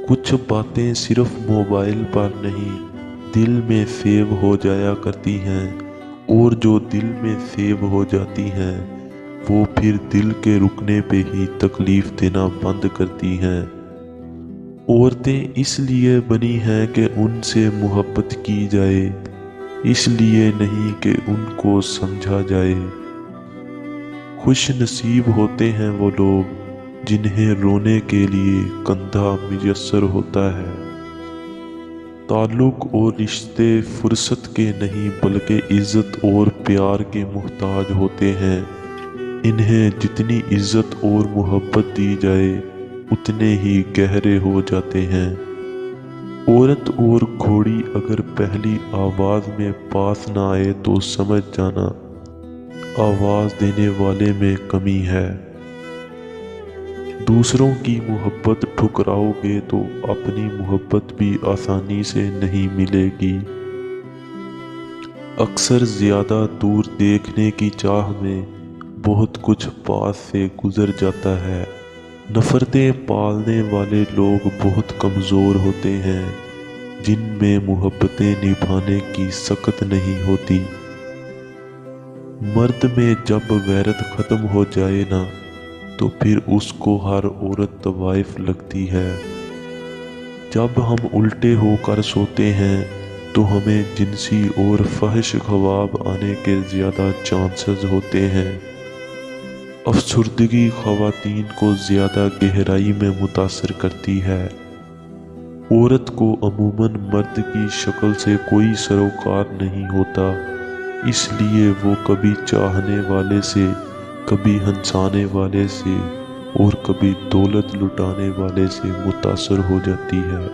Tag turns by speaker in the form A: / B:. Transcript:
A: کچھ باتیں صرف موبائل پر نہیں دل میں سیو ہو جایا کرتی ہیں، اور جو دل میں سیو ہو جاتی ہیں وہ پھر دل کے رکنے پہ ہی تکلیف دینا بند کرتی ہیں۔ عورتیں اس لیے بنی ہیں کہ ان سے محبت کی جائے، اس لیے نہیں کہ ان کو سمجھا جائے۔ خوش نصیب ہوتے ہیں وہ لوگ جنہیں رونے کے لیے کندھا میسر ہوتا ہے۔ تعلق اور رشتے فرصت کے نہیں بلکہ عزت اور پیار کے محتاج ہوتے ہیں۔ انہیں جتنی عزت اور محبت دی جائے اتنے ہی گہرے ہو جاتے ہیں۔ عورت اور گھوڑی اگر پہلی آواز میں پاس نہ آئے تو سمجھ جانا آواز دینے والے میں کمی ہے۔ دوسروں کی محبت ٹھکراؤ گے تو اپنی محبت بھی آسانی سے نہیں ملے گی۔ اکثر زیادہ دور دیکھنے کی چاہ میں بہت کچھ پاس سے گزر جاتا ہے۔ نفرتیں پالنے والے لوگ بہت کمزور ہوتے ہیں جن میں محبتیں نبھانے کی سخت نہیں ہوتی۔ مرد میں جب غیرت ختم ہو جائے نا تو پھر اس کو ہر عورت طوائف لگتی ہے۔ جب ہم الٹے ہو کر سوتے ہیں تو ہمیں جنسی اور فحش خواب آنے کے زیادہ چانسز ہوتے ہیں۔ افسردگی خواتین کو زیادہ گہرائی میں متاثر کرتی ہے۔ عورت کو عموماً مرد کی شکل سے کوئی سروکار نہیں ہوتا، اس لیے وہ کبھی چاہنے والے سے، کبھی ہنسانے والے سے اور کبھی دولت لٹانے والے سے متاثر ہو جاتی ہے۔